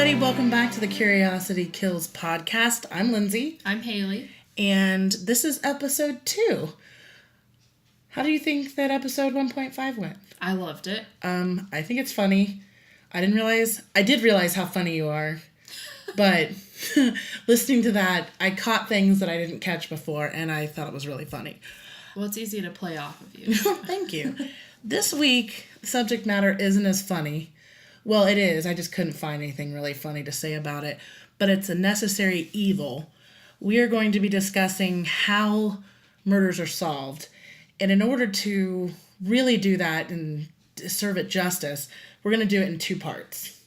everybody. Welcome back to the Curiosity Kills podcast. I'm Lindsay. I'm Haley. And this is episode 2. How do you think that episode 1.5 went? I loved it. I think it's funny. I did realize how funny you are. But listening to that, I caught things that I didn't catch before, and I thought it was really funny. Well, it's easy to play off of you. Thank you. This week, the subject matter isn't as funny. Well, it is. I just couldn't find anything really funny to say about it. But it's a necessary evil. We are going to be discussing how murders are solved. And in order to really do that and serve it justice, we're going to do it in 2 parts.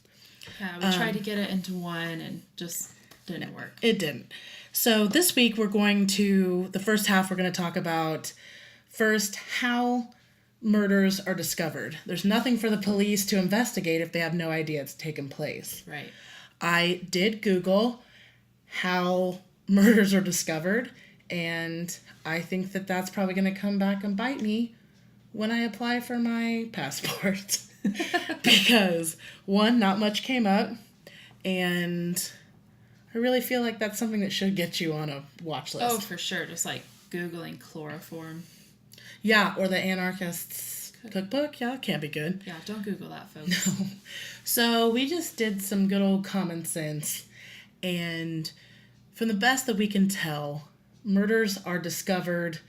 Yeah, we tried to get it into one and just didn't work. It didn't. So this week the first half we're going to talk about first how murders are discovered. There's nothing for the police to investigate if they have no idea it's taken place. Right. I did Google how murders are discovered, and I think that that's probably going to come back and bite me when I apply for my passport. Because, 1, not much came up, and I really feel like that's something that should get you on a watch list. Oh, for sure. Just like Googling chloroform. Yeah, or the anarchist's cookbook. Yeah, that can't be good. Yeah, don't Google that, folks. No. So we just did some good old common sense, and from the best that we can tell, murders are discovered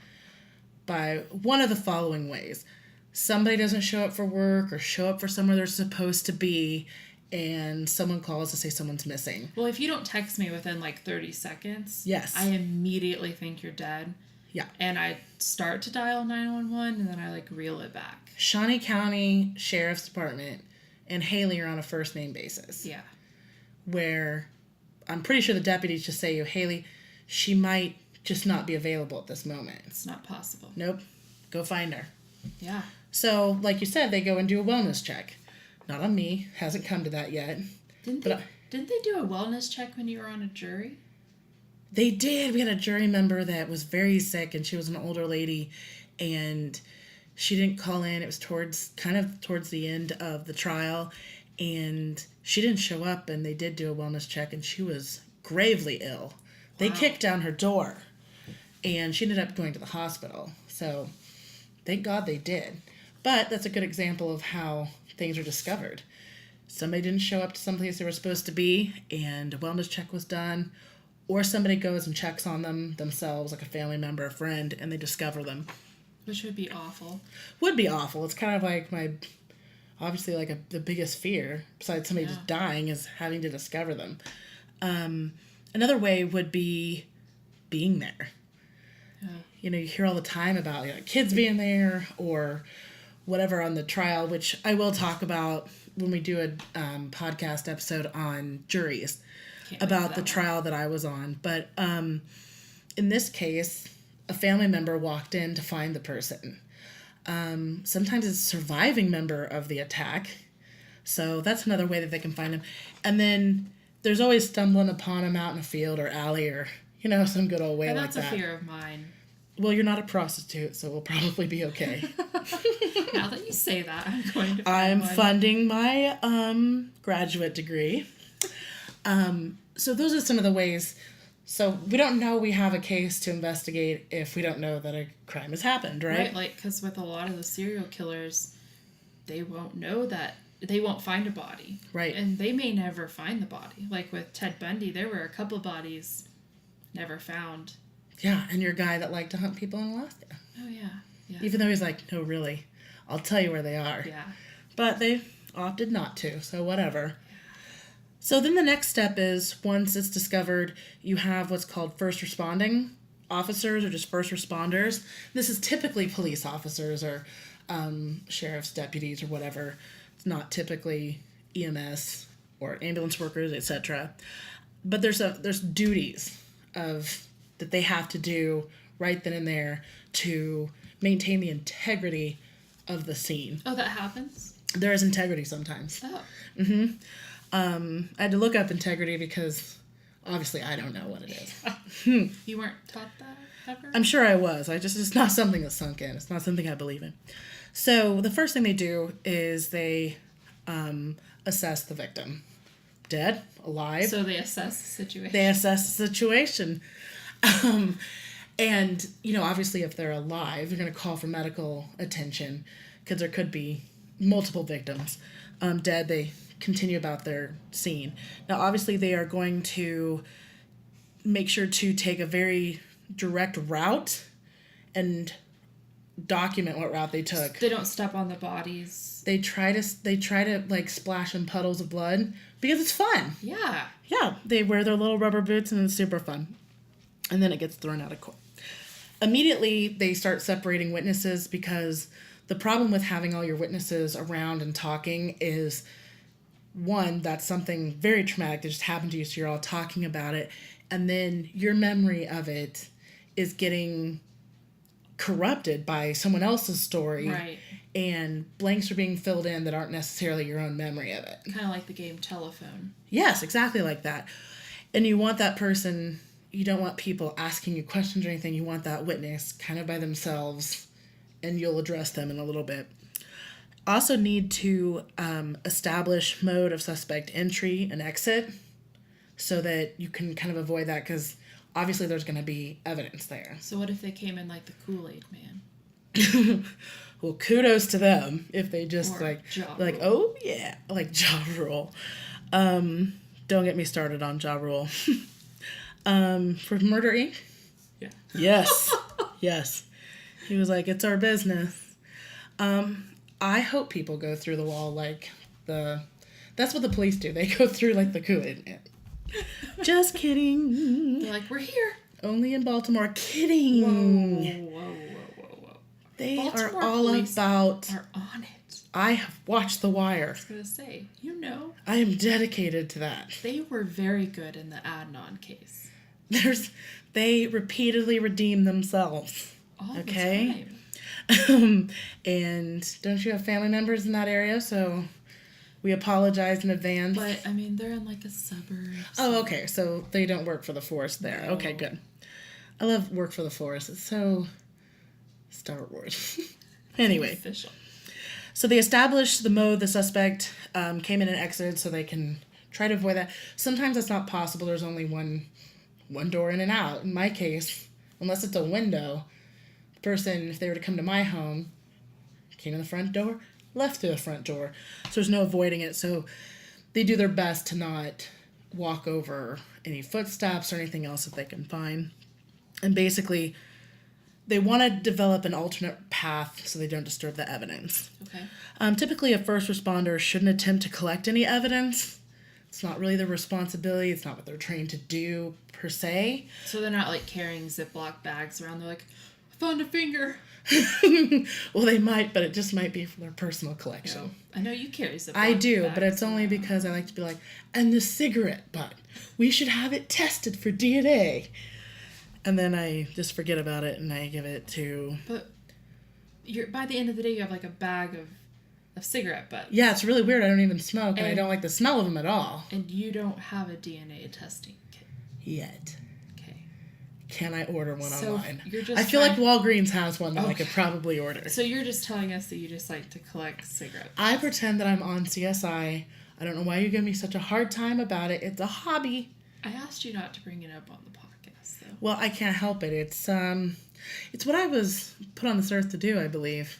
by one of the following ways. Somebody doesn't show up for work or show up for somewhere they're supposed to be, and someone calls to say someone's missing. Well, if you don't text me within like 30 seconds, yes, I immediately think you're dead. Yeah. And I start to dial 911 and then I like reel it back. Shawnee County Sheriff's Department and Haley are on a first name basis. Yeah. Where I'm pretty sure the deputies just say to you, Haley, she might just not be available at this moment. It's not possible. Nope. Go find her. Yeah. So, like you said, they go and do a wellness check. Not on me. Hasn't come to that yet. Didn't they do a wellness check when you were on a jury? They did. We had a jury member that was very sick, and she was an older lady, and she didn't call in. It was towards the end of the trial, and she didn't show up, and they did do a wellness check, and she was gravely ill. They kicked down her door, and she ended up going to the hospital. So, thank God they did. But that's a good example of how things are discovered. Somebody didn't show up to someplace they were supposed to be, and a wellness check was done, or somebody goes and checks on them themselves, like a family member, a friend, and they discover them. Which would be awful. Would be awful. It's kind of like the biggest fear, besides somebody just dying, is having to discover them. Another way would be being there. Yeah. You know, you hear all the time about kids being there or whatever on the trial, which I will talk about when we do a podcast episode on juries. About the trial that I was on. But in this case, a family member walked in to find the person. Sometimes it's a surviving member of the attack. So that's another way that they can find him. And then there's always stumbling upon him out in a field or alley or, some good old way like that. That's a fear of mine. Well, you're not a prostitute, so we'll probably be okay. Now that you say that, I'm going to I'm funding my graduate degree. So those are some of the ways. So we don't know we have a case to investigate if we don't know that a crime has happened, right? Right, because with a lot of the serial killers, they won't know that, they won't find a body. Right. And they may never find the body. Like with Ted Bundy, there were a couple bodies never found. Yeah, and your guy that liked to hunt people in Alaska. Oh, yeah. Even though he's like, no, really, I'll tell you where they are. Yeah. But they opted not to, so whatever. So then the next step is, once it's discovered, you have what's called first responding officers or just first responders. This is typically police officers or sheriff's deputies or whatever. It's not typically EMS or ambulance workers, etc. But there's duties that they have to do right then and there to maintain the integrity of the scene. Oh, that happens? There is integrity sometimes. Oh. Mm-hmm. I had to look up integrity because obviously I don't know what it is. You weren't taught that ever? I'm sure I was. It's not something that's sunk in. It's not something I believe in. So the first thing they do is they assess the victim. dead, alive. So they assess the situation. They assess the situation. And, obviously if they're alive, they're going to call for medical attention because there could be multiple victims. Dead, they continue about their scene. Now, obviously they are going to make sure to take a very direct route and document what route they took. They don't step on the bodies. They try to like splash in puddles of blood because it's fun. Yeah. Yeah, they wear their little rubber boots and it's super fun. And then it gets thrown out of court. Immediately, they start separating witnesses because the problem with having all your witnesses around and talking is, one, that's something very traumatic that just happened to you, so you're all talking about it. And then your memory of it is getting corrupted by someone else's story. Right. And blanks are being filled in that aren't necessarily your own memory of it. Kind of like the game Telephone. Yes, exactly like that. And you want that person... You don't want people asking you questions or anything. You want that witness kind of by themselves, and you'll address them in a little bit. Also need to establish mode of suspect entry and exit so that you can kind of avoid that because obviously there's going to be evidence there. So what if they came in like the Kool-Aid Man? Well, kudos to them if they just Or like, oh yeah, like Ja Rule. Don't get me started on Ja Rule. For Murder Inc.? Yeah. Yes. Yes. He was like, it's our business. I hope people go through the wall like that's what the police do. They go through like the Kool-Aid Man. Just kidding. They're like, we're here. Only in Baltimore. Kidding. Whoa. They Baltimore are all police about... are on it. I have watched The Wire. I was going to say, I am dedicated to that. They were very good in the Adnan case. They repeatedly redeem themselves. All okay? the time. And don't you have family members in that area? So we apologize in advance. But, I mean, they're in like a suburb. Oh, okay. So they don't work for the force there. No. Okay, good. I love work for the force. It's so Star Wars. Anyway. Official. So they established the mode the suspect came in and exited so they can try to avoid that. Sometimes that's not possible. There's only one door in and out. In my case, unless it's a window, the person, if they were to come to my home, came in the front door, left through the front door. So there's no avoiding it. So they do their best to not walk over any footsteps or anything else that they can find. And basically, they want to develop an alternate path so they don't disturb the evidence. Okay. Typically, a first responder shouldn't attempt to collect any evidence. It's not really their responsibility. It's not what they're trained to do, per se. So they're not, like, carrying Ziploc bags around. They're like, I found a finger. Well, they might, but it just might be for their personal collection. No. I know you carry Ziploc I do, bags but it's only because I like to be like, and the cigarette butt. We should have it tested for DNA. And then I just forget about it and I give it to... But by the end of the day, you have like a bag of cigarette butts. Yeah, it's really weird. I don't even smoke and I don't like the smell of them at all. And you don't have a DNA testing kit. Yet. Okay. Can I order one online? You're I feel like Walgreens has one that I Okay. could probably order. So you're just telling us that you just like to collect cigarette butts. I pretend that I'm on CSI. I don't know why you give me such a hard time about it. It's a hobby. I asked you not to bring it up on the podcast, though. Well, I can't help it. It's what I was put on this earth to do, I believe,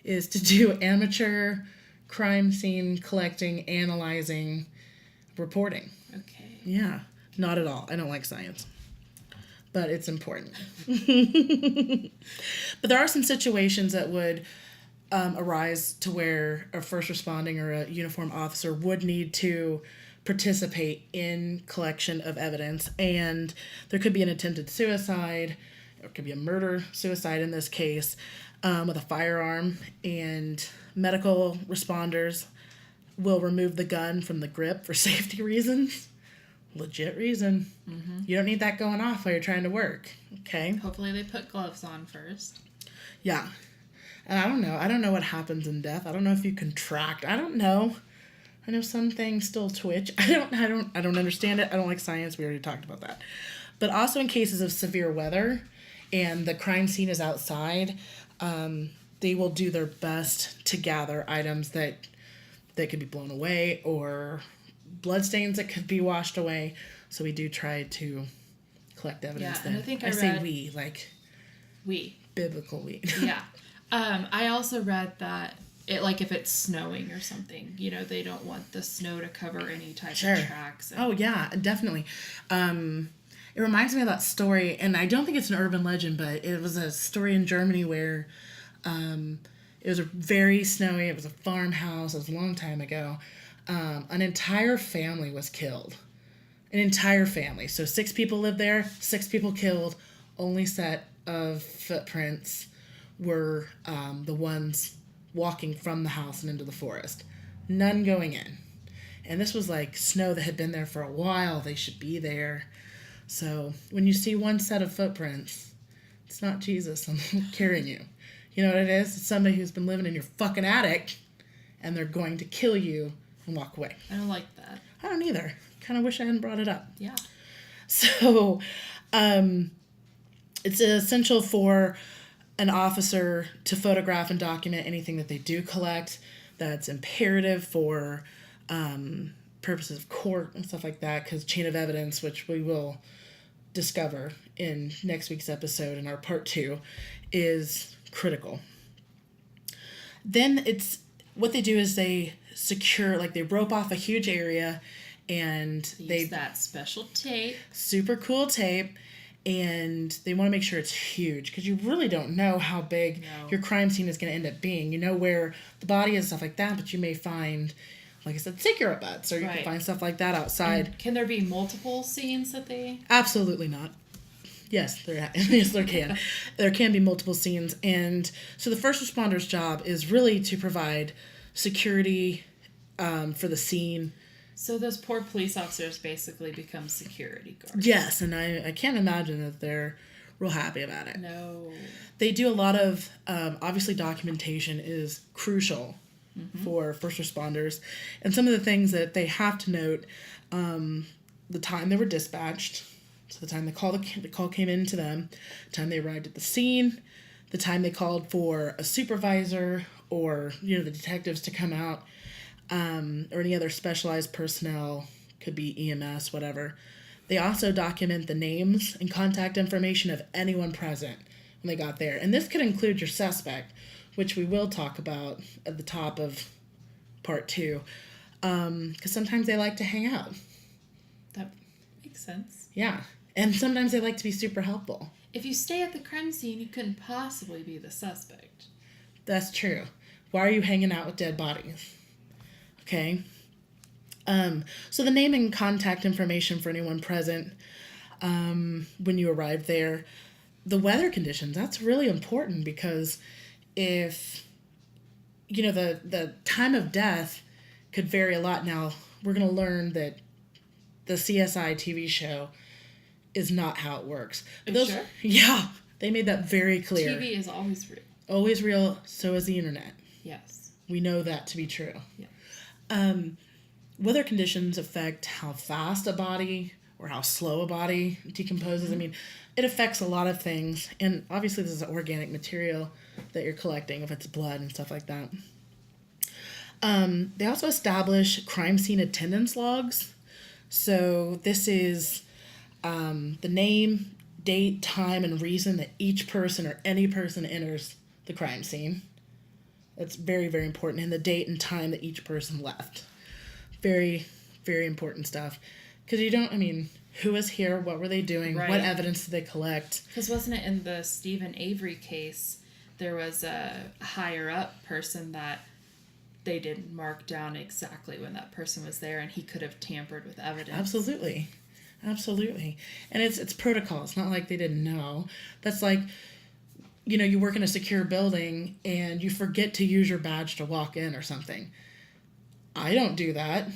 is to do amateur crime scene collecting, analyzing, reporting. Okay. Yeah, not at all. I don't like science. But it's important. But there are some situations that would arise to where a first responding or a uniformed officer would need to participate in collection of evidence. And there could be an attempted suicide, or it could be a murder-suicide in this case, with a firearm. And medical responders will remove the gun from the grip for safety reasons. Legit reason. Mm-hmm. You don't need that going off while you're trying to work. Okay? Hopefully they put gloves on first. Yeah. And I don't know. I don't know what happens in death. I don't know if you contract. I don't know. I know some things still twitch. I don't understand it. I don't like science. We already talked about that. But also in cases of severe weather and the crime scene is outside, they will do their best to gather items that could be blown away or bloodstains that could be washed away. So we do try to collect evidence. Yeah, and I think I say read... we, like... We. Biblical we. Yeah. I also read that if it's snowing or something, they don't want the snow to cover any type of tracks. Oh, yeah, definitely. It reminds me of that story, and I don't think it's an urban legend, but it was a story in Germany where it was very snowy. It was a farmhouse. It was a long time ago. An entire family was killed. An entire family. So 6 people lived there, 6 people killed. Only set of footprints were the ones walking from the house and into the forest. None going in. And this was like snow that had been there for a while. They should be there. So when you see one set of footprints, it's not Jesus carrying you. You know what it is? It's somebody who's been living in your fucking attic, and they're going to kill you and walk away. I don't like that. I don't either. Kind of wish I hadn't brought it up. Yeah. So, it's essential for an officer to photograph and document anything that they do collect. That's imperative for purposes of court and stuff like that, because chain of evidence, which we will discover in next week's episode in our part 2, is critical. Then what they do is they secure, they rope off a huge area, and they use that special tape. Super cool tape. And they want to make sure it's huge, because you really don't know how big your crime scene is going to end up being. You know where the body is, stuff like that, but you may find, like I said, cigarette butts, or you can find stuff like that outside. And can there be multiple scenes that they... Absolutely not. Yes, yes, there can. There can be multiple scenes. And so the first responder's job is really to provide security for the scene. So those poor police officers basically become security guards. Yes, and I can't imagine that they're real happy about it. No. They do a lot of, obviously documentation is crucial for first responders. And some of the things that they have to note, the time they were dispatched, so the time the call came in to them, the time they arrived at the scene, the time they called for a supervisor or, the detectives to come out, or any other specialized personnel, could be EMS, whatever. They also document the names and contact information of anyone present when they got there. And this could include your suspect, which we will talk about at the top of part 2, because sometimes they like to hang out. That makes sense. Yeah, and sometimes they like to be super helpful. If you stay at the crime scene, you couldn't possibly be the suspect. That's true. Why are you hanging out with dead bodies? Okay. So the name and contact information for anyone present when you arrive there. The weather conditions, that's really important, because if, the time of death could vary a lot. Now, we're going to learn that the CSI TV show is not how it works. Sure? Yeah, they made that very clear. TV is always real. Always real, so is the internet. Yes. We know that to be true. Yeah. Weather conditions affect how fast a body or how slow a body decomposes. I mean, it affects a lot of things. And obviously this is organic material that you're collecting, if it's blood and stuff like that. They also establish crime scene attendance logs. So this is the name, date, time, and reason that each person or any person enters the crime scene. That's very, very important. And the date and time that each person left. Very, very important stuff. Because who was here? What were they doing? Right. What evidence did they collect? Because wasn't it in the Stephen Avery case, there was a higher up person that they didn't mark down exactly when that person was there, and he could have tampered with evidence. Absolutely. And it's protocol. It's not like they didn't know. That's like, you work in a secure building and you forget to use your badge to walk in or something. I don't do that.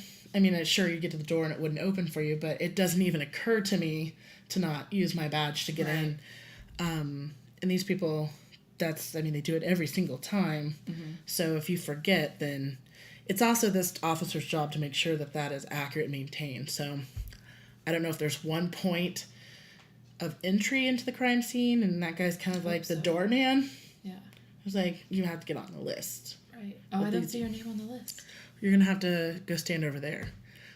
Sure, you get to the door and it wouldn't open for you, but it doesn't even occur to me to not use my badge to get in. And these people, they do it every single time. Mm-hmm. So if you forget, then it's also this officer's job to make sure that that is accurate and maintained. So I don't know if there's one point of entry into the crime scene, and that guy's kind of like the doorman. Yeah. It was like, you have to get on the list. Right. Oh, I don't see your name on the list. You're going to have to go stand over there.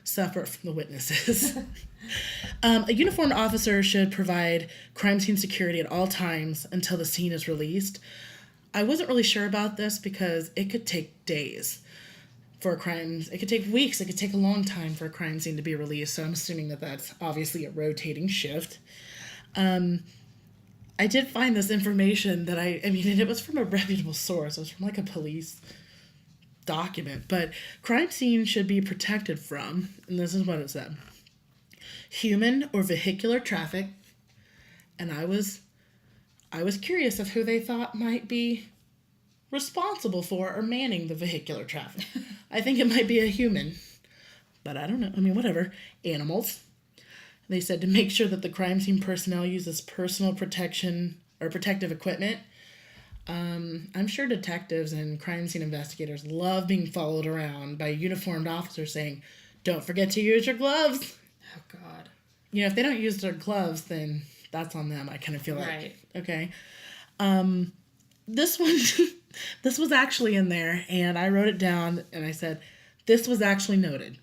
suffer from the witnesses. A uniformed officer should provide crime scene security at all times until the scene is released. I wasn't really sure about this because it could take days for a crime. It could take weeks. It could take a long time for a crime scene to be released. So I'm assuming that that's obviously a rotating shift. I did find this information that I mean, and it was from a reputable source. It was from like a police document. But crime scenes should be protected from, and this is what it said, human or vehicular traffic. And I was curious of who they thought might be responsible for or manning the vehicular traffic. I think it might be a human, but I don't know. I mean, whatever. Animals. They said to make sure that the crime scene personnel uses personal protection or protective equipment. I'm sure detectives and crime scene investigators love being followed around by uniformed officers saying, "Don't forget to use your gloves." Oh, God. You know, if they don't use their gloves, then that's on them. I kind of feel like. Right. Okay. This one, this was actually in there, and I wrote it down, and I said, this was actually noted.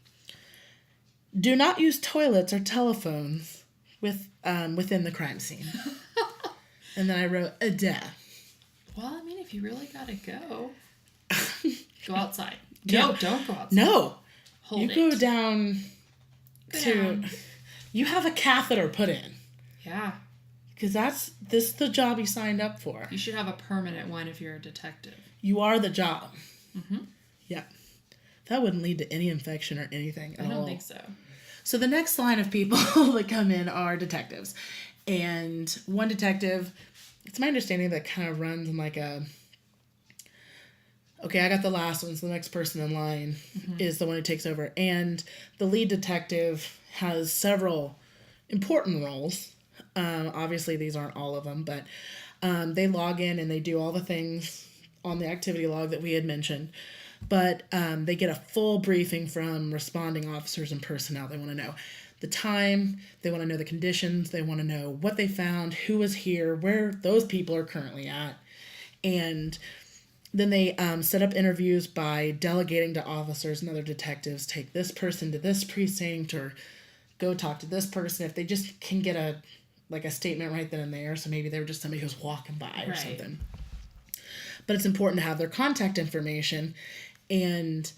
Do not use toilets or telephones within the crime scene. And then I wrote, Well, I mean, if you really gotta go outside. Yeah. No, don't go outside. No. Hold you it. go down to... Down. You have a catheter put in. Yeah. Because this is the job you signed up for. You should have a permanent one if you're a detective. You are the job. Mm-hmm. Yeah. That wouldn't lead to any infection or anything at all. I don't think so. So the next line of people that come in are detectives. And one detective, it's my understanding that kind of runs in like a, okay, I got the last one, so the next person in line is the one who takes over. And the lead detective has several important roles. Obviously, these aren't all of them, but they log in and they do all the things on the activity log that we had mentioned. But they get a full briefing from responding officers and personnel. They want to know the time, they want to know the conditions, they want to know what they found, who was here, where those people are currently at. And then they set up interviews by delegating to officers and other detectives, take this person to this precinct or go talk to this person if they just can get a statement right then and there. So maybe they were just somebody who's walking by or something. But it's important to have their contact information, and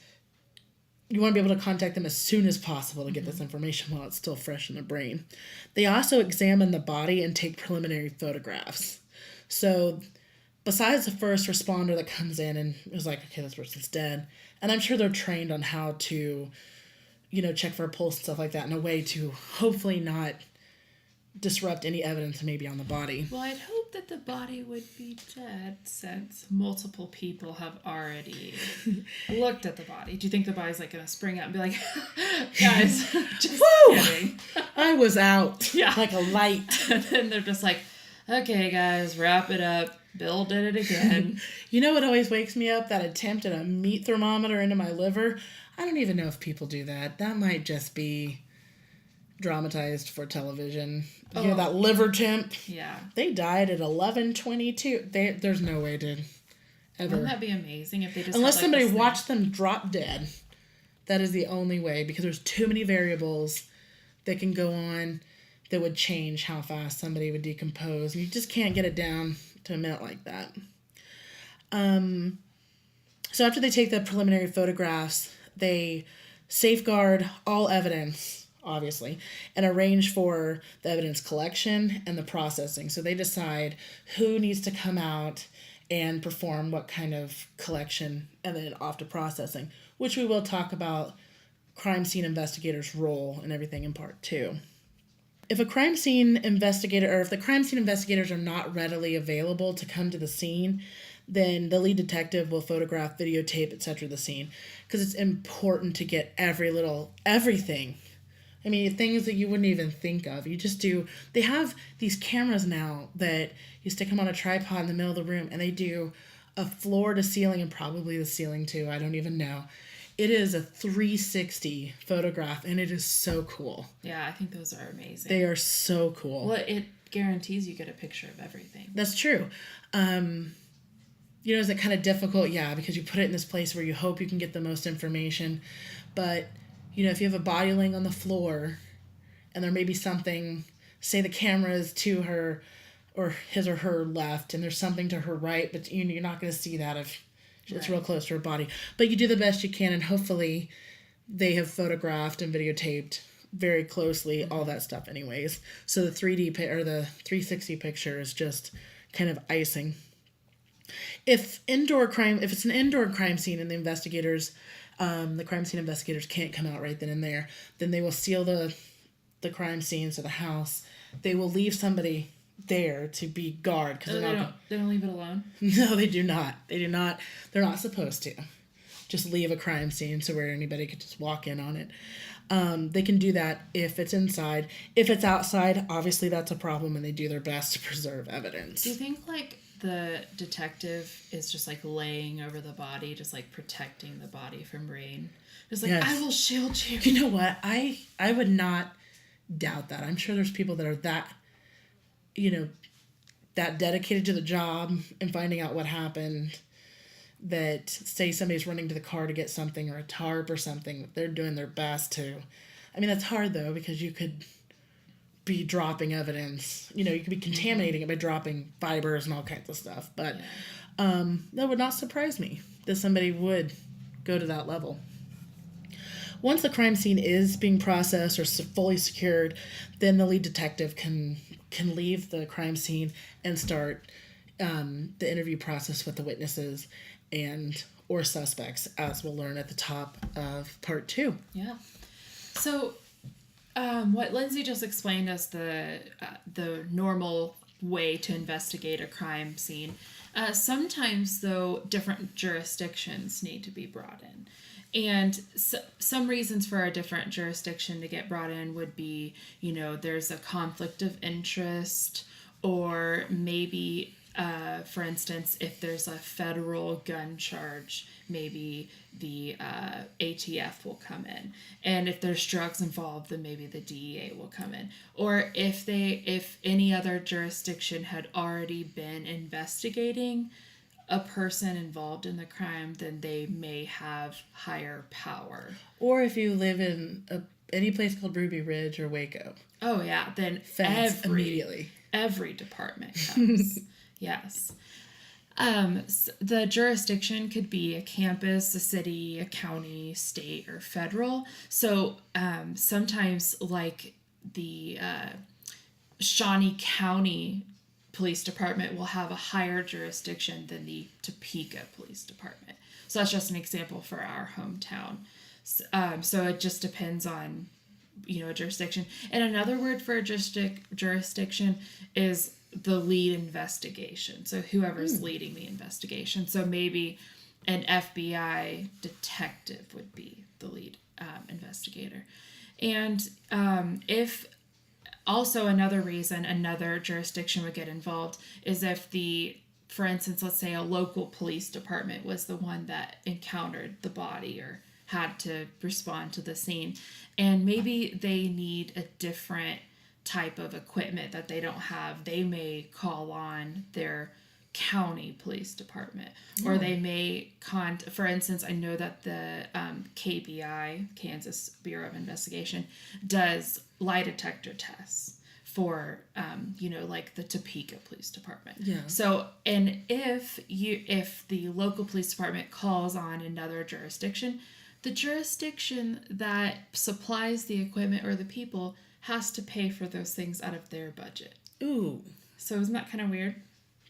you want to be able to contact them as soon as possible to get this information while it's still fresh in their brain. They also examine the body and take preliminary photographs. So besides the first responder that comes in and is like, okay, this person's dead, and I'm sure they're trained on how to, check for a pulse and stuff like that in a way to hopefully not disrupt any evidence maybe on the body. Well, I'd hope that the body would be dead since multiple people have already looked at the body. Do you think the body's like going to spring out and be like, guys, just kidding. I was out. Yeah. Like a light. And then they're just like, okay, guys, wrap it up. Bill did it again. You know what always wakes me up? That attempt at a meat thermometer into my liver. I don't even know if people do that. That might just be dramatized for television. You know, that liver temp? Yeah. They died at 11:22. There's no way to ever. Wouldn't that be amazing if they just Unless had, somebody watched them drop dead. That is the only way, because there's too many variables that can go on that would change how fast somebody would decompose. And you just can't get it down to a minute like that. So after they take the preliminary photographs, they safeguard all evidence, obviously, and arrange for the evidence collection and the processing. So they decide who needs to come out and perform what kind of collection and then off to processing, which we will talk about crime scene investigators' role and everything in part 2. If a crime scene investigator, or if the crime scene investigators are not readily available to come to the scene, then the lead detective will photograph, videotape, etc. the scene, because it's important to get everything. I mean, things that you wouldn't even think of. You just do. They have these cameras now that you stick them on a tripod in the middle of the room, and they do a floor to ceiling and probably the ceiling too. I don't even know. It is a 360 photograph, and it is so cool. Yeah, I think those are amazing. They are so cool. Well, it guarantees you get a picture of everything. That's true. Is it kind of difficult? Yeah, because you put it in this place where you hope you can get the most information. But, if you have a body laying on the floor and there may be something, say the camera is to her or his or her left and there's something to her right, but you're not going to see that if it's real close to her body. But you do the best you can, and hopefully they have photographed and videotaped very closely all that stuff anyways. So the 3D or the 360 picture is just kind of icing. If it's an indoor crime scene and the crime scene investigators can't come out right then and there, then they will seal the crime scene, so the house. They will leave somebody there to be guard. Because they don't leave it alone? No, they do not. They do not. They're not supposed to. Just leave a crime scene so where anybody could just walk in on it. They can do that if it's inside. If it's outside, obviously that's a problem, and they do their best to preserve evidence. Do you think, like, the detective is just, like, laying over the body, just, like, protecting the body from rain? Just like, yes. I will shield you. You know what? I would not doubt that. I'm sure there's people that are that dedicated to the job and finding out what happened, that say somebody's running to the car to get something or a tarp or something, they're doing their best to. I mean, that's hard, though, because you could be dropping evidence. You could be contaminating it by dropping fibers and all kinds of stuff. But that would not surprise me that somebody would go to that level. Once the crime scene is being processed or fully secured, then the lead detective can leave the crime scene and start the interview process with the witnesses or suspects, as we'll learn at the top of part 2. Yeah. So, what Lindsay just explained as the normal way to investigate a crime scene. Sometimes, though, different jurisdictions need to be brought in. And some reasons for a different jurisdiction to get brought in would be, there's a conflict of interest, or maybe, for instance, if there's a federal gun charge, maybe the ATF will come in. And if there's drugs involved, then maybe the DEA will come in. Or if any other jurisdiction had already been investigating a person involved in the crime, then they may have higher power. Or if you live in any place called Ruby Ridge or Waco. Oh, yeah. Then immediately. Every department comes. Yes. The jurisdiction could be a campus, a city, a county, state, or federal. So sometimes, like the Shawnee County Police Department will have a higher jurisdiction than the Topeka Police Department. So that's just an example for our hometown. So it just depends on, a jurisdiction. And another word for a jurisdiction is the lead investigation. So whoever's leading the investigation. So maybe an FBI detective would be the lead investigator. And if also another reason another jurisdiction would get involved is if for instance, let's say a local police department was the one that encountered the body or had to respond to the scene, and maybe they need a different type of equipment that they don't have. They may call on their county police department, or they may for instance, I know that the KBI, Kansas Bureau of Investigation, does lie detector tests for like the Topeka Police Department. Yeah. So, and if the local police department calls on another jurisdiction, the jurisdiction that supplies the equipment or the people has to pay for those things out of their budget. Ooh. So isn't that kind of weird?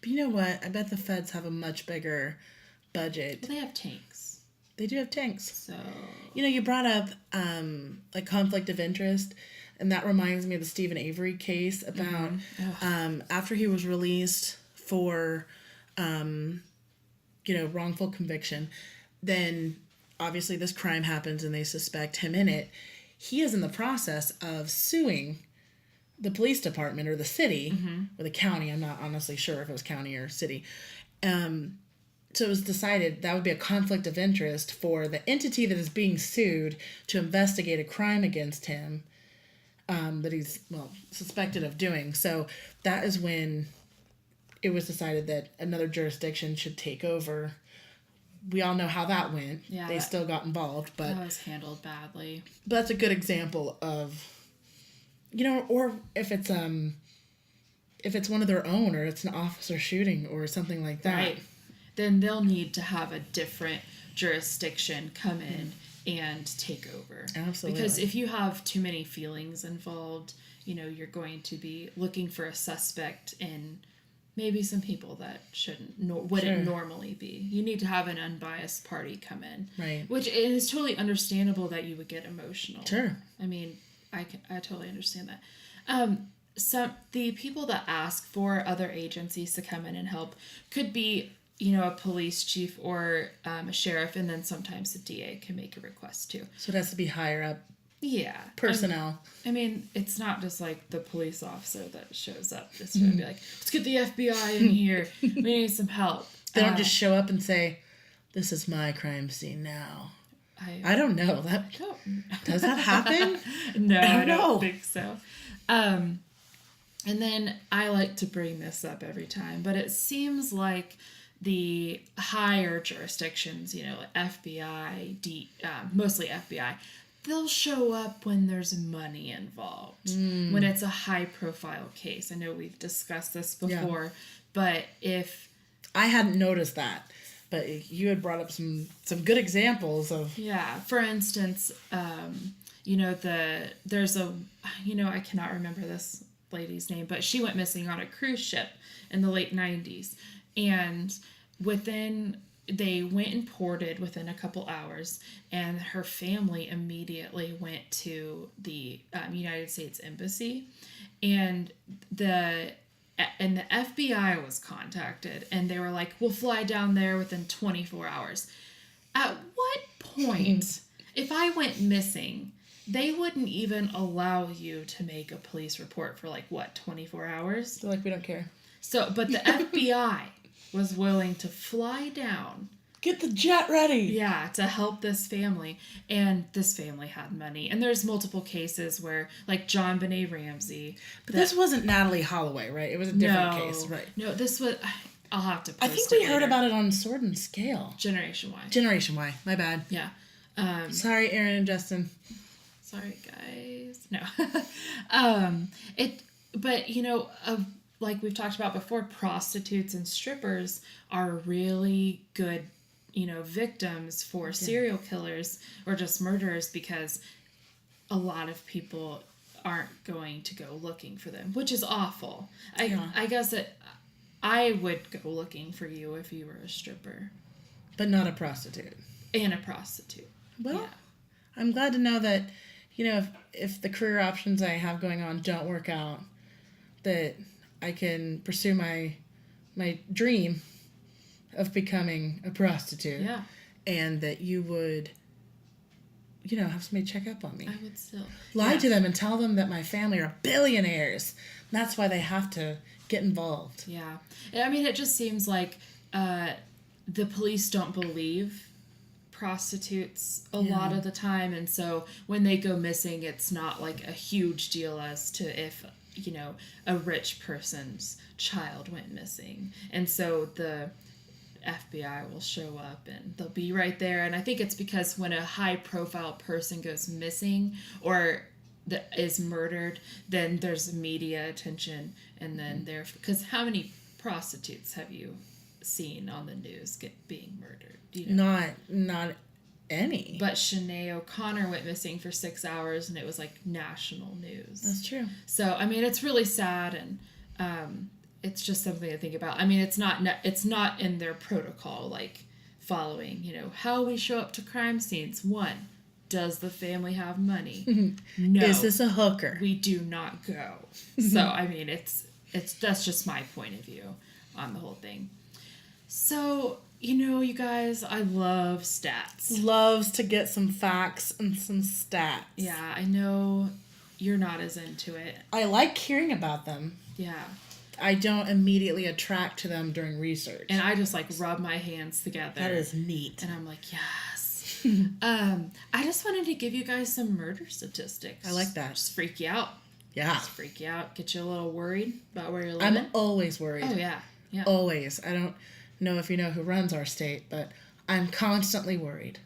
But you know what? I bet the feds have a much bigger budget. Well, they have tanks. They do have tanks. So... you brought up like conflict of interest, and that reminds me of the Stephen Avery case about after he was released for wrongful conviction, then obviously this crime happens and they suspect him in it. He is in the process of suing the police department or the city or the county. I'm not honestly sure if it was county or city. So it was decided that would be a conflict of interest for the entity that is being sued to investigate a crime against him that he's, suspected of doing. So that is when it was decided that another jurisdiction should take over we all know how that went. Yeah, they still got involved, but that was handled badly. But that's a good example of, or if it's one of their own, or it's an officer shooting or something like that. Right. Then they'll need to have a different jurisdiction come in and take over. Absolutely. Because if you have too many feelings involved, you're going to be looking for a suspect in maybe some people that wouldn't normally be. You need to have an unbiased party come in. Right. Which is totally understandable that you would get emotional. Sure. I mean, I totally understand that. The people that ask for other agencies to come in and help could be, a police chief or a sheriff, and then sometimes the DA can make a request too. So it has to be higher up. Yeah. Personnel. I mean, it's not just like the police officer that shows up just to be like, let's get the FBI in here. We need some help. They don't just show up and say, this is my crime scene now. I don't know. Does that happen? No, I don't think so. And then I like to bring this up every time, but it seems like the higher jurisdictions, FBI, mostly FBI, they'll show up when there's money involved, when it's a high-profile case. I know we've discussed this before, but if... I hadn't noticed that, but you had brought up some good examples of... Yeah, for instance, there's a... I cannot remember this lady's name, but she went missing on a cruise ship in the late 90s, and they went and ported within a couple hours, and her family immediately went to the United States Embassy, and the FBI was contacted, and they were like, we'll fly down there within 24 hours. At what point, if I went missing, they wouldn't even allow you to make a police report for 24 hours? They're like, we don't care. So, but the FBI was willing to fly down. Get the jet ready. Yeah, to help this family. And this family had money. And there's multiple cases where, John Benet Ramsey. But this wasn't Natalie Holloway, right? It was a different case, right? No, this was... I'll have to post I think we heard about it on Sword and Scale. Generation Y. Generation Y. My bad. Yeah. Sorry, Aaron and Justin. Sorry, guys. No. But, like we've talked about before, prostitutes and strippers are really good, victims for serial killers or just murderers, because a lot of people aren't going to go looking for them, which is awful. I guess that I would go looking for you if you were a stripper. But not a prostitute. And a prostitute. Well, yeah. I'm glad to know that, if the career options I have going on don't work out, that I can pursue my dream of becoming a prostitute. Yeah. And that you would, have somebody check up on me. I would still. Lie to them and tell them that my family are billionaires. That's why they have to get involved. Yeah. I mean, it just seems like the police don't believe prostitutes a lot of the time. And so when they go missing, it's not a huge deal as to if... a rich person's child went missing. And so the FBI will show up and they'll be right there. And I think it's because when a high-profile person goes missing or is murdered, then there's media attention. And then because how many prostitutes have you seen on the news being murdered? Not any. But Sinead O'Connor went missing for 6 hours, and it was national news. That's true. So I mean, it's really sad, and it's just something to think about. I mean, it's not in their protocol, following how we show up to crime scenes. 1, does the family have money? No. Is this a hooker? We do not go. So I mean, that's just my point of view on the whole thing. So. You guys, I love stats. Loves to get some facts and some stats. Yeah, I know you're not as into it. I like hearing about them. Yeah. I don't immediately attract to them during research. And I just rub my hands together. That is neat. And I'm like, yes. I just wanted to give you guys some murder statistics. I like that. Just freak you out. Yeah. Just freak you out. Get you a little worried about where you're living. I'm always worried. Oh, yeah. Yeah. Always. I don't know if you know who runs our state, but I'm constantly worried.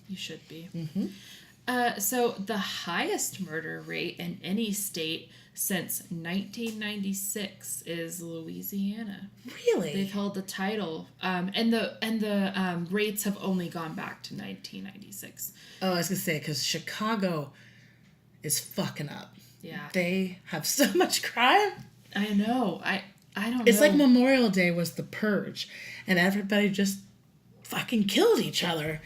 You should be. Mm-hmm. So the highest murder rate in any state since 1996 is Louisiana. Really? They've held the title, and the rates have only gone back to 1996. Oh, I was gonna say, because Chicago is fucking up. Yeah, They have so much crime. I know. I don't know. It's like Memorial Day was the purge, and everybody just fucking killed each other.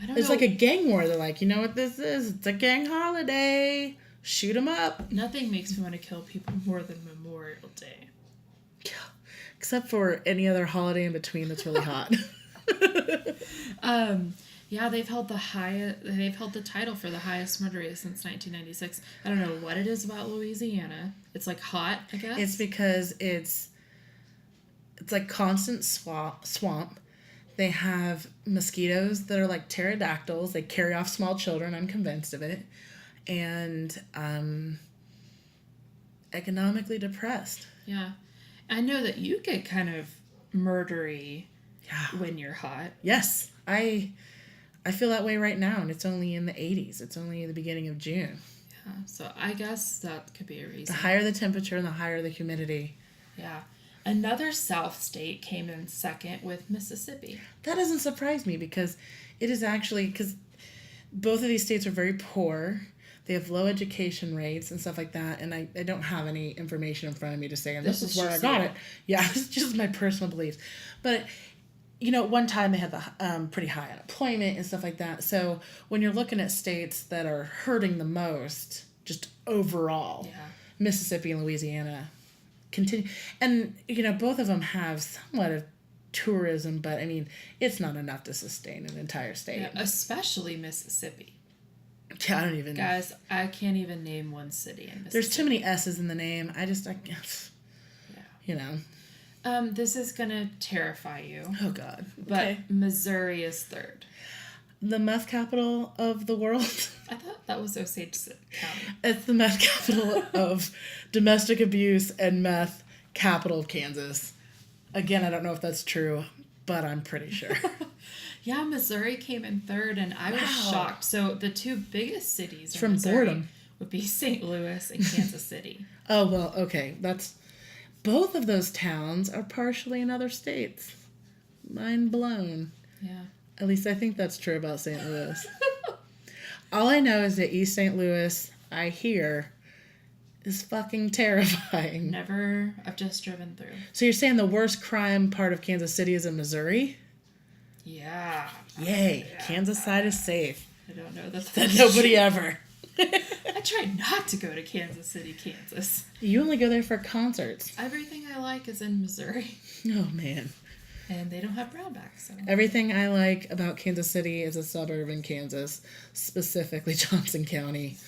It's like a gang war. They're like, you know what this is? It's a gang holiday. Shoot them up. Nothing makes me want to kill people more than Memorial Day. Except for any other holiday in between that's really hot. Yeah, they've held the title for the highest murder rate since 1996. I don't know what it is about Louisiana. It's like hot, I guess. It's because it's like constant swamp. They have mosquitoes that are like pterodactyls. They carry off small children. I'm convinced of it. And economically depressed. Yeah. I know that you get kind of murdery when you're hot. Yes. I feel that way right now, and it's only in the 80s. It's only the beginning of June. Yeah, so I guess that could be a reason. The higher the temperature and the higher the humidity. Yeah. Another South state came in second with Mississippi. That doesn't surprise me because it is actually, because both of these states are very poor. They have low education rates and stuff like that, and I don't have any information in front of me to say, and this is where I got it. Yeah, it's just my personal beliefs. But, you know, one time they had the pretty high unemployment and stuff like that. So when you're looking at states that are hurting the most, just overall, Mississippi and Louisiana continue. And, you know, both of them have somewhat of tourism, but, I mean, it's not enough to sustain an entire state. Yeah, especially Mississippi. Yeah, I don't even... Guys, I can't even name one city in Mississippi. There's too many S's in the name. I guess, you know. This is going to terrify you. Oh, God. But okay. Missouri is third. The meth capital of the world? I thought that was Osage County. It's the meth capital of domestic abuse and meth capital of Kansas. Again, I don't know if that's true, but I'm pretty sure. Yeah, Missouri came in third, and I was shocked. So the two biggest cities from Missouri boredom would be St. Louis and Kansas City. Oh, well, okay. That's both of those towns are partially in other states. Mind blown. Yeah. At least I think that's true about St. Louis. All I know is that East St. Louis, I hear, is fucking terrifying. I've just driven through. So you're saying the worst crime part of Kansas City is in Missouri? Yeah. Yay. Yeah. Kansas side is safe. I don't know. That's nobody ever. I try not to go to Kansas City, Kansas. You only go there for concerts. Everything I like is in Missouri. Oh, man. And they don't have brownbacks. So. Everything I like about Kansas City is a suburb in Kansas, specifically Johnson County.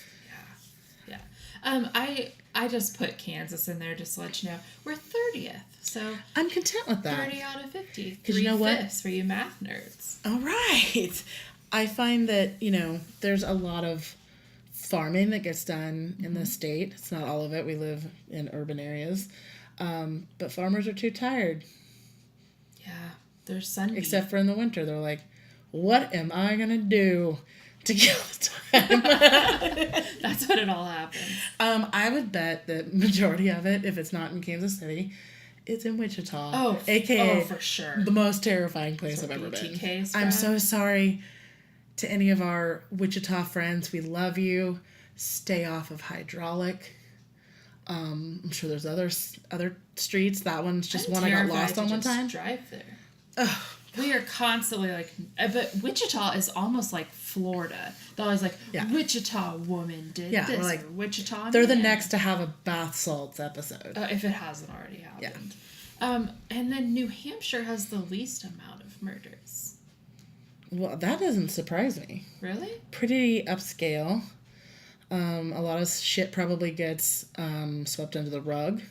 Yeah. I just put Kansas in there just to let you know. We're 30th, so... I'm content with that. 30 out of 50. 'Cause you know what? 3/5 for you math nerds. All right. I find that, you know, there's a lot of farming that gets done in the state. It's not all of it. We live in urban areas. But farmers are too tired. Yeah, they're Sunday. Except for in the winter. They're like, what am I going to do to kill the time? That's when it all happens. I would bet that majority of it, if it's not in Kansas City, it's in Wichita. Oh, AKA for sure. The most terrifying place I've ever been. I'm so sorry to any of our Wichita friends. We love you. Stay off of hydraulic. I'm sure there's other streets. That one's just one I got lost on one time. Drive there. Ugh. We are constantly like, but Wichita is almost like Florida. They're always like, Wichita woman did this. We're like, Wichita. They're the next to have a bath salts episode. If it hasn't already happened. Yeah. And then New Hampshire has the least amount of murders. Well, that doesn't surprise me. Really? Pretty upscale. A lot of shit probably gets swept under the rug.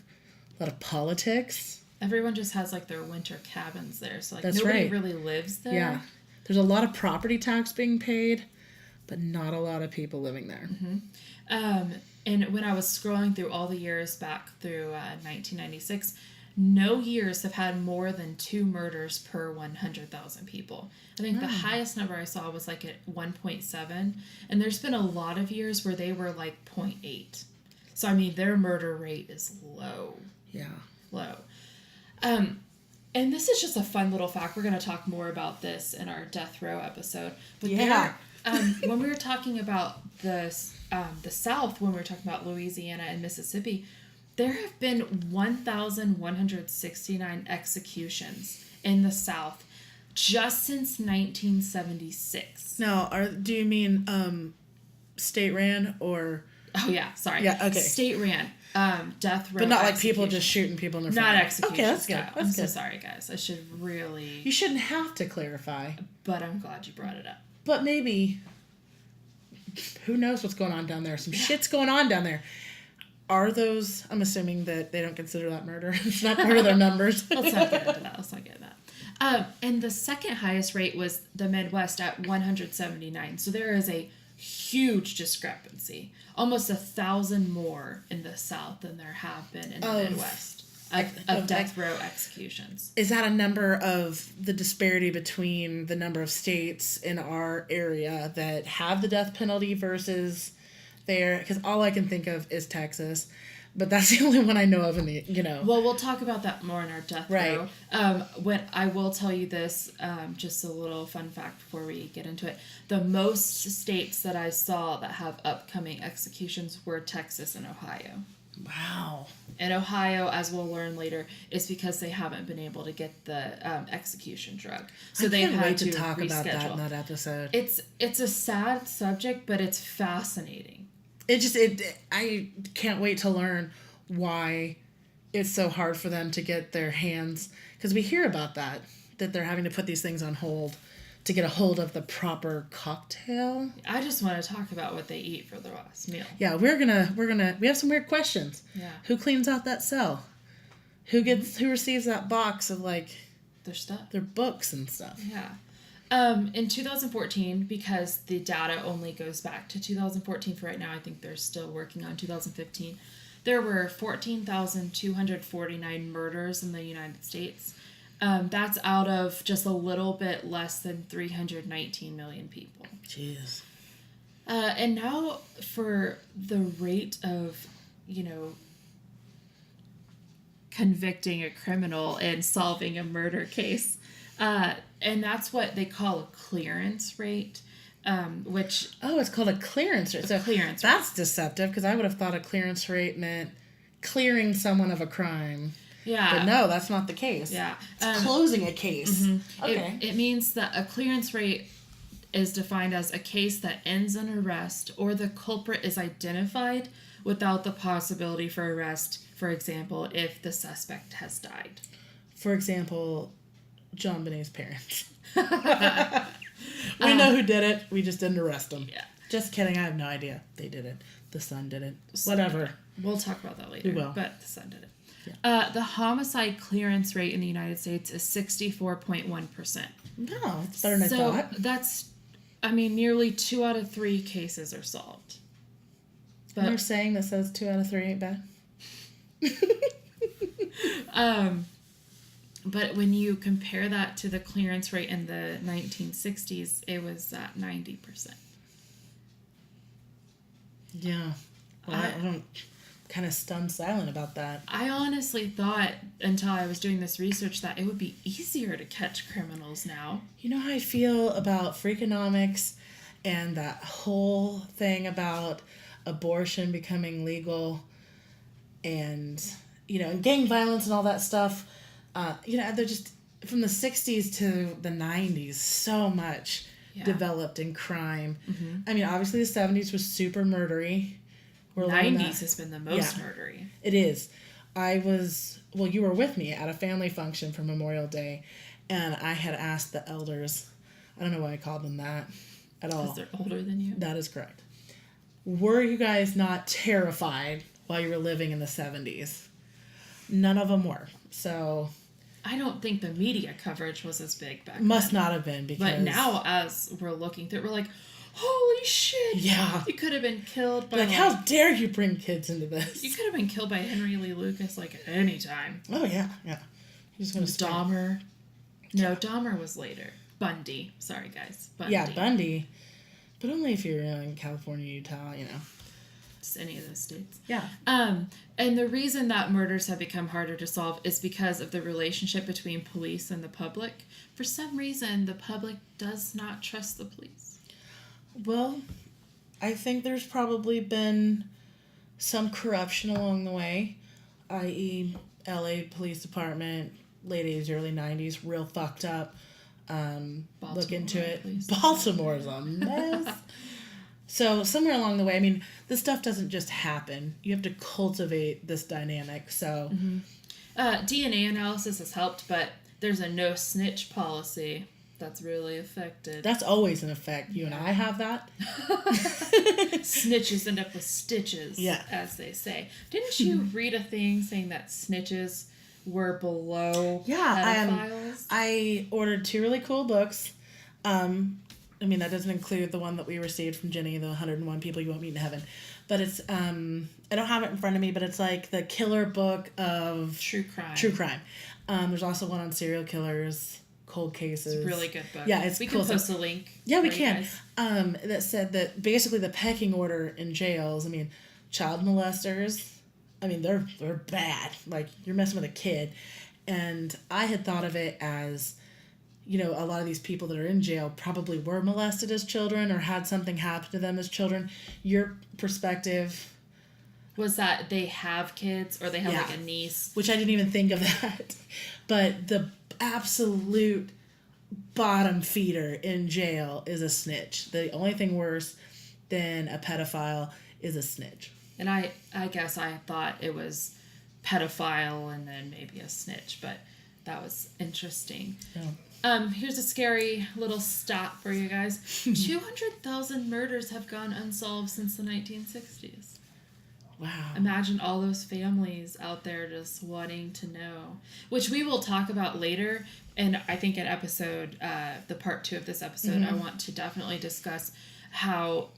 A lot of politics. Everyone just has like their winter cabins there, so like That's nobody right. really lives there. Yeah, there's a lot of property tax being paid, but not a lot of people living there. Mm-hmm. And when I was scrolling through all the years back through 1996, no years have had more than 2 murders per 100,000 people. I think the highest number I saw was like at 1.7, and there's been a lot of years where they were like 0.8. So I mean, their murder rate is low. Yeah. Low. And this is just a fun little fact. We're going to talk more about this in our death row episode. But when we were talking about the South, when we were talking about Louisiana and Mississippi, there have been 1,169 executions in the South just since 1976. Now, do you mean state ran or? Oh yeah, sorry. Yeah, okay. State ran. Death row. But not like people just shooting people in their Not front. execution. Okay, that's good. Style. I'm so sorry, guys. I should really. You shouldn't have to clarify. But I'm glad you brought it up. But maybe. Who knows what's going on down there? Some shit's going on down there. Are those? I'm assuming that they don't consider that murder. It's not part of their numbers. Let's not get into that. And the second highest rate was the Midwest at 179. So there is a huge discrepancy. Almost 1,000 more in the South than there have been in the Midwest of death row executions. Is that a number of the disparity between the number of states in our area that have the death penalty versus there? Because all I can think of is Texas. But that's the only one I know of in the, Well, we'll talk about that more in our death row. When I will tell you this, just a little fun fact before we get into it. The most states that I saw that have upcoming executions were Texas and Ohio. Wow. And Ohio, as we'll learn later, is because they haven't been able to get the execution drug. So they had to talk reschedule. About that in that episode. It's a sad subject, but it's fascinating. I can't wait to learn why it's so hard for them to get their hands, because we hear about that they're having to put these things on hold to get a hold of the proper cocktail. I just want to talk about what they eat for the last meal. Yeah, we have some weird questions. Yeah. Who cleans out that cell? Who receives that box of like their stuff? Their books and stuff. Yeah. In 2014, because the data only goes back to 2014 for right now, I think they're still working on 2015, there were 14,249 murders in the United States. That's out of just a little bit less than 319 million people. Jeez. And now for the rate of, convicting a criminal and solving a murder case, and that's what they call a clearance rate, which... Oh, it's called a clearance rate. So clearance that's rate. Deceptive, because I would have thought a clearance rate meant clearing someone of a crime. Yeah. But no, that's not the case. Yeah. It's closing a case. Mm-hmm. Okay. It means that a clearance rate is defined as a case that ends in arrest or the culprit is identified without the possibility for arrest, for example, if the suspect has died. For example... John Benet's parents. We know who did it. We just didn't arrest them. Yeah. Just kidding. I have no idea. They did it. The son did it. Whatever. We'll talk about that later. We will. But the son did it. Yeah. The homicide clearance rate in the United States is 64.1%. No, it's better than I thought. So that's, nearly 2 out of 3 cases are solved. But you're saying that says 2 out of 3 ain't bad? But when you compare that to the clearance rate in the 1960s, it was at 90%. Yeah. Well, I don't... kind of stunned silent about that. I honestly thought, until I was doing this research, that it would be easier to catch criminals now. You know how I feel about Freakonomics and that whole thing about abortion becoming legal and, and gang violence and all that stuff? They're just, from the 60s to the 90s, so much developed in crime. Mm-hmm. Obviously the 70s was super murdery. 90s has been the most murdery. It is. You were with me at a family function for Memorial Day, and I had asked the elders, I don't know why I called them that at all. Because they're older than you? That is correct. Were you guys not terrified while you were living in the 70s? None of them were. So... I don't think the media coverage was as big back then. Must not have been, because... But now, as we're looking through it, we're like, holy shit. Yeah. You could have been killed by Like, how dare you bring kids into this? You could have been killed by Henry Lee Lucas like at any time. Oh, yeah, yeah. He's gonna Dahmer. No, Dahmer was later. Bundy. Sorry, guys. Bundy. Yeah, Bundy. But only if you're in California, Utah, Just any of those states. Yeah. And the reason that murders have become harder to solve is because of the relationship between police and the public. For some reason, the public does not trust the police. Well, I think there's probably been some corruption along the way, i.e. LA Police Department, late 80s, early 90s, real fucked up. Look into it. Baltimore's a mess. So somewhere along the way, I mean, this stuff doesn't just happen. You have to cultivate this dynamic. So DNA analysis has helped, but there's a no snitch policy that's really affected. That's always in effect. You and I have that. Snitches end up with stitches, as they say. Didn't you read a thing saying that snitches were below pedophiles? I ordered 2 really cool books. I mean, that doesn't include the one that we received from Jenny, the 101 People You Won't Meet in Heaven. But it's, I don't have it in front of me, but it's like the killer book of... True crime. There's also one on serial killers, cold cases. It's a really good book. Yeah, it's we cool. We can post a link. Yeah, we can. That said that basically the pecking order in jails, I mean, child molesters, I mean, they're bad. Like, you're messing with a kid. And I had thought of it as... a lot of these people that are in jail probably were molested as children or had something happen to them as children. Your perspective... was that they have kids or they have like a niece. Which I didn't even think of that. But the absolute bottom feeder in jail is a snitch. The only thing worse than a pedophile is a snitch. And I guess I thought it was pedophile and then maybe a snitch, but that was interesting. Yeah. Here's a scary little stat for you guys. 200,000 murders have gone unsolved since the 1960s. Wow. Imagine all those families out there just wanting to know, which we will talk about later. And I think in episode, the part 2 of this episode, I want to definitely discuss how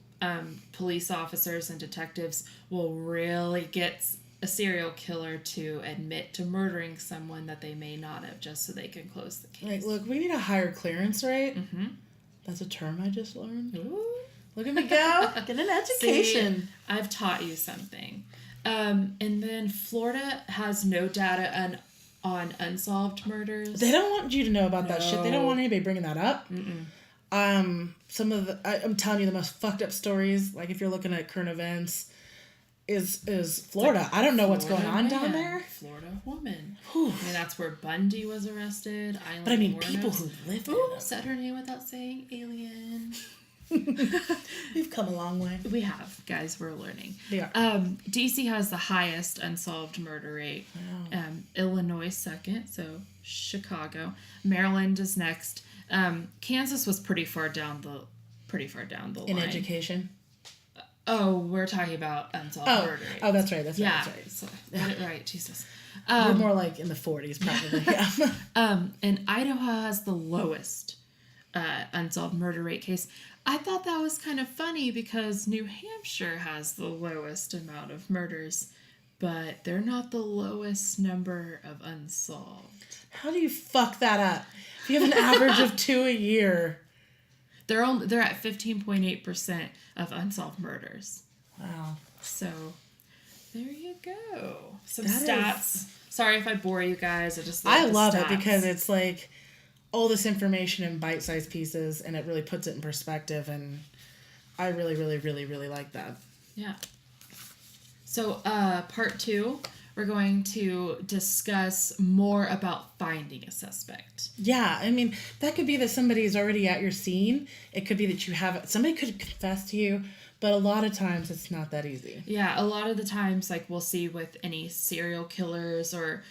police officers and detectives will really get a serial killer to admit to murdering someone that they may not have, just so they can close the case. Like, look, we need a higher clearance rate. Mm-hmm. That's a term I just learned. Ooh. Look at me go. Get an education. See, I've taught you something. And then Florida has no data on unsolved murders. They don't want you to know about that shit. They don't want anybody bringing that up. Some of the... I'm telling you, the most fucked up stories, like if you're looking at current events... is Florida. Like I don't know what's going on down there. Florida woman. Whew. I mean, that's where Bundy was arrested. Island but I mean, Warnos. people who live there. Ooh, said her name without saying alien. We've come a long way. We have, guys. We're learning. We are. DC has the highest unsolved murder rate. Wow. Illinois second, so Chicago. Maryland is next. Kansas was pretty far down the line. In education. Oh, we're talking about unsolved murder rates. Oh, that's right. That's yeah. right. That's right. So, get it right, Jesus. We're more like in the 40s, probably. Yeah. And Idaho has the lowest unsolved murder rate case. I thought that was kind of funny because New Hampshire has the lowest amount of murders, but they're not the lowest number of unsolved. How do you fuck that up? If you have an average of 2 a year. They're at 15.8% of unsolved murders. Wow. So, there you go. Some stats. Sorry if I bore you guys. I love it because it's like all this information in bite-sized pieces, and it really puts it in perspective, and I really, really, really, really like that. Yeah. So, part 2, we're going to discuss more about finding a suspect. Yeah, I mean, that could be that somebody is already at your scene. It could be that somebody could confess to you, but a lot of times it's not that easy. Yeah, a lot of the times, like we'll see with any serial killers or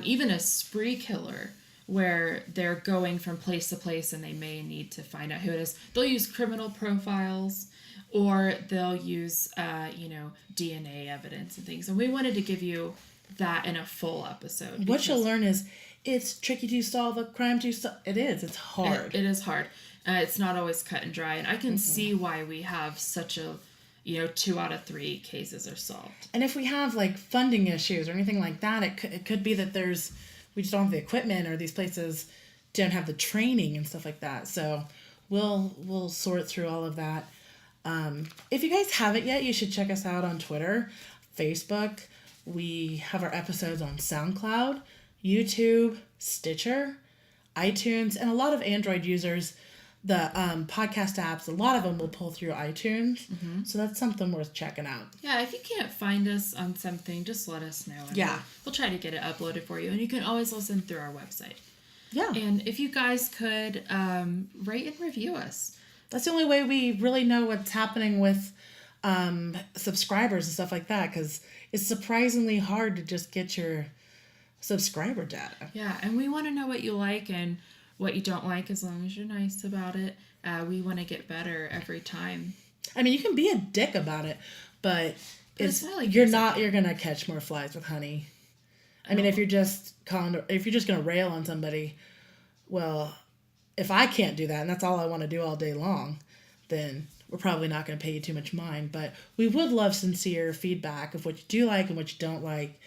even a spree killer, where they're going from place to place and they may need to find out who it is. They'll use criminal profiles, or they'll use, DNA evidence and things. And we wanted to give you that in a full episode. What you'll learn is it's tricky to solve a crime to solve. It is. It's hard. It is hard. It's not always cut and dry, and I can see why we have such a, 2 out of 3 cases are solved. And if we have like funding issues or anything like that, it could be that we just don't have the equipment, or these places don't have the training and stuff like that. So we'll sort through all of that. If you guys haven't yet, you should check us out on Twitter, Facebook. We have our episodes on SoundCloud, YouTube, Stitcher, iTunes, and a lot of Android users, the podcast apps, a lot of them will pull through iTunes. So that's something worth checking out. Yeah, if you can't find us on something, just let us know. And we'll try to get it uploaded for you. And you can always listen through our website. Yeah. And if you guys could rate and review us. That's the only way we really know what's happening with subscribers and stuff like that, because it's surprisingly hard to just get your subscriber data. Yeah, and we want to know what you like and what you don't like, as long as you're nice about it. We want to get better every time. I mean, you can be a dick about it, but it's not like you're gonna catch more flies with honey. I mean, if you're just gonna rail on somebody, well, if I can't do that and that's all I want to do all day long, then we're probably not going to pay you too much mind. But we would love sincere feedback of what you do like and what you don't like,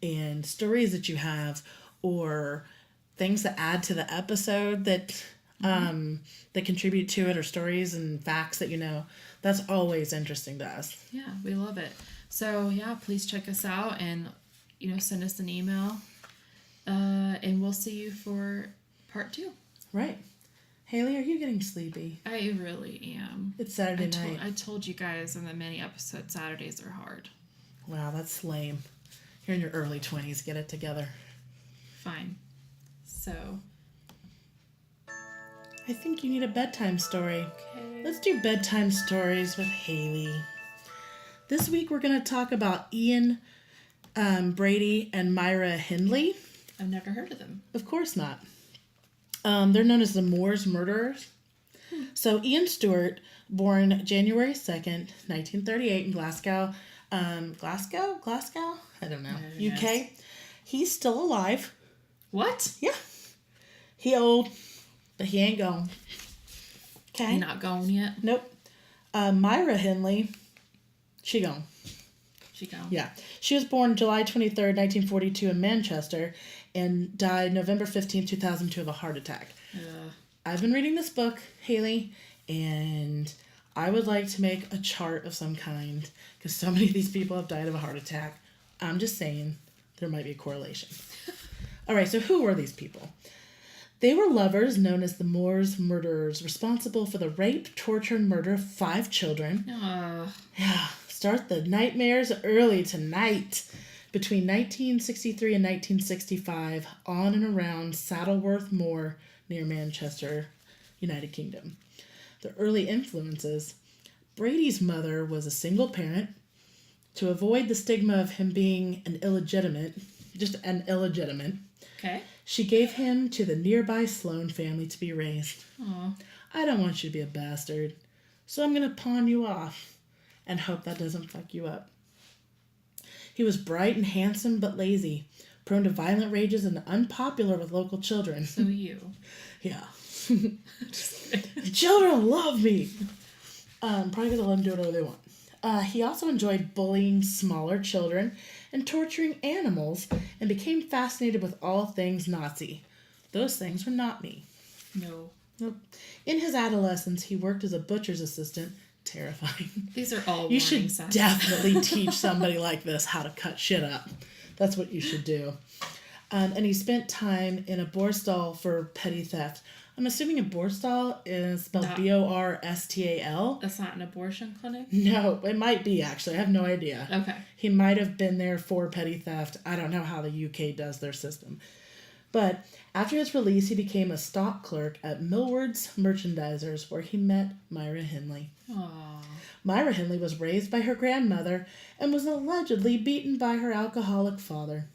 and stories that you have, or things that add to the episode that that contribute to it, or stories and facts that that's always interesting to us. Yeah, we love it. So please check us out, and send us an email, and we'll see you for part 2. Right. Haley, are you getting sleepy? I really am. It's Saturday night. I told you guys in the mini episode, Saturdays are hard. Wow, that's lame. You're in your early 20s. Get it together. Fine. So, I think you need a bedtime story. Okay. Let's do bedtime stories with Haley. This week we're going to talk about Ian Brady and Myra Hindley. I've never heard of them. Of course not. They're known as the Moors murderers. So Ian Stewart, born January 2nd, 1938 in Glasgow? I don't know. UK. He's still alive. What? Yeah. He old, but he ain't gone. Okay. He not gone yet? Nope. Myra Hindley, she gone. She gone? Yeah. She was born July 23rd, 1942 in Manchester, and died November 15th, 2002 of a heart attack. I've been reading this book, Haley, and I would like to make a chart of some kind, because so many of these people have died of a heart attack. I'm just saying there might be a correlation. All right, so who were these people? They were lovers known as the Moors murderers, responsible for the rape, torture, and murder of 5 children. Yeah, start the nightmares early tonight. Between 1963 and 1965, on and around Saddleworth Moor near Manchester, United Kingdom. The early influences. Brady's mother was a single parent. To avoid the stigma of him being an illegitimate, Okay. she gave him to the nearby Sloane family to be raised. Aw. I don't want you to be a bastard, so I'm going to pawn you off and hope that doesn't fuck you up. He was bright and handsome but lazy, prone to violent rages and unpopular with local children. So you. Yeah. The children love me. Probably because I let them do whatever they want. He also enjoyed bullying smaller children and torturing animals, and became fascinated with all things Nazi. Those things were not me. No. Nope. In his adolescence, he worked as a butcher's assistant. Terrifying. These are all You should warning signs. definitely teach somebody like this how to cut shit up. That's what you should do. And he spent time in a Borstal for petty theft. I'm assuming a Borstal is spelled Borstal. That's not an abortion clinic? No, it might be, actually. I have no idea. Okay. He might have been there for petty theft. I don't know how the UK does their system. But after his release, he became a stock clerk at Millward's Merchandisers, where he met Myra Hindley. Aww. Myra Hindley was raised by her grandmother and was allegedly beaten by her alcoholic father.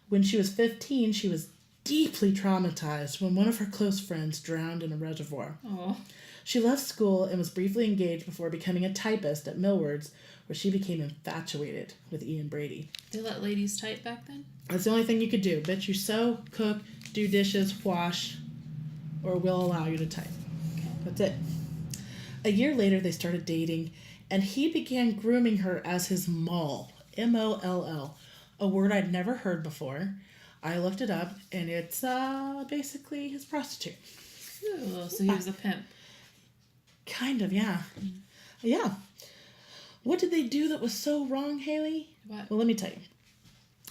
When she was 15, she was deeply traumatized when one of her close friends drowned in a reservoir. Aww. She left school and was briefly engaged before becoming a typist at Millward's, where she became infatuated with Ian Brady. They let ladies type back then? That's the only thing you could do. Bet you sew, cook, do dishes, wash, or we'll allow you to type. That's it. A year later, they started dating, and he began grooming her as his moll. M-O-L-L. A word I'd never heard before. I looked it up, and it's basically his prostitute. Ooh, so he was a pimp. Kind of, yeah. Yeah. What did they do that was so wrong, Haley? What? Well, let me tell you.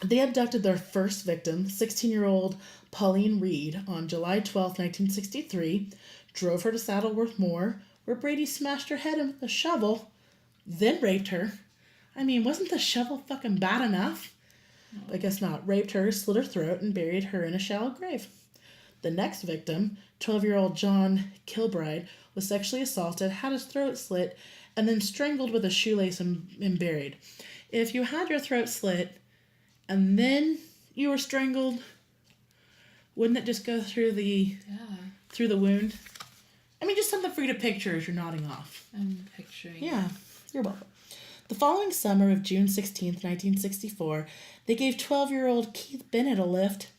They abducted their first victim, 16-year-old Pauline Reed, on July 12, 1963, drove her to Saddleworth Moor, where Brady smashed her head in with a shovel, then raped her. I mean, wasn't the shovel fucking bad enough? Oh. I guess not. Raped her, slit her throat, and buried her in a shallow grave. The next victim, 12-year-old John Kilbride, was sexually assaulted, had his throat slit, and then strangled with a shoelace and buried. If you had your throat slit and then you were strangled, wouldn't it just go through the wound? I mean, just something for you to picture as you're nodding off. I'm picturing. Yeah, you're welcome. The following summer of June 16th, 1964, they gave 12-year-old Keith Bennett a lift,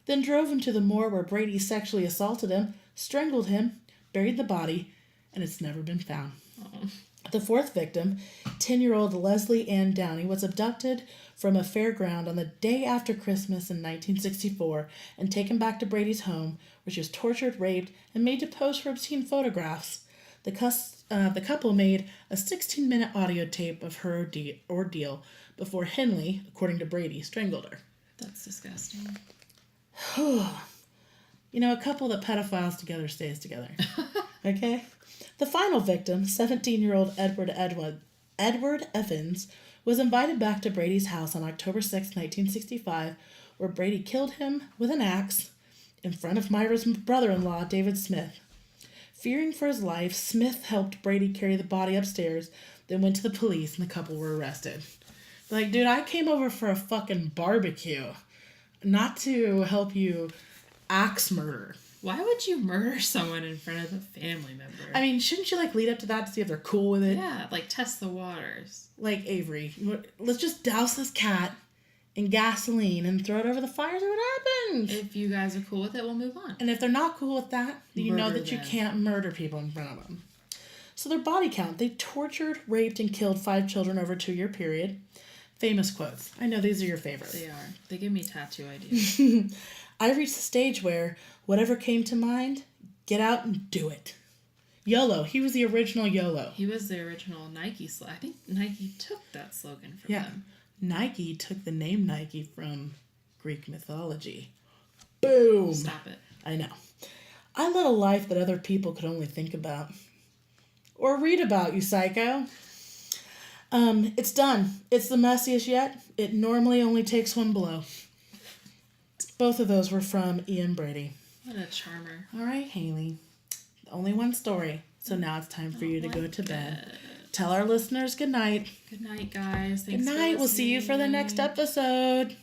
then drove him to the moor where Brady sexually assaulted him, strangled him, buried the body, and it's never been found. Oh. The fourth victim, 10-year-old Leslie Ann Downey, was abducted from a fairground on the day after Christmas in 1964 and taken back to Brady's home, where she was tortured, raped, and made to pose for obscene photographs. The couple made a 16-minute audio tape of her ordeal before Henley, according to Brady, strangled her. That's disgusting. You know, a couple that pedophiles together stays together. Okay? The final victim, 17-year-old Edward Evans, was invited back to Brady's house on October 6, 1965, where Brady killed him with an axe in front of Myra's brother-in-law, David Smith. Fearing for his life, Smith helped Brady carry the body upstairs, then went to the police, and the couple were arrested. Like, dude, I came over for a fucking barbecue, not to help you axe murder. Why would you murder someone in front of a family member? I mean, shouldn't you, lead up to that to see if they're cool with it? Yeah, test the waters. Like, Avery, let's just douse this cat in gasoline and throw it over the fire and see what happens. If you guys are cool with it, we'll move on. And if they're not cool with that, you know that you them. can't murder people in front of them. So their body count, they tortured, raped, and killed 5 children over a 2-year period. Famous quotes. I know these are your favorites. They are. They give me tattoo ideas. I reached the stage where whatever came to mind, get out and do it. YOLO. He was the original YOLO. He was the original Nike slogan. I think Nike took that slogan from them. Nike took the name Nike from Greek mythology. Boom. Stop it. I know. I led a life that other people could only think about. Or read about, you psycho. It's done. It's the messiest yet. It normally only takes one blow. Both of those were from Ian Brady. What a charmer. All right, Haley. Only one story. So now it's time for you to go to bed. Tell our listeners good night. Good night, guys. Thanks Good night. We'll see you for the next episode.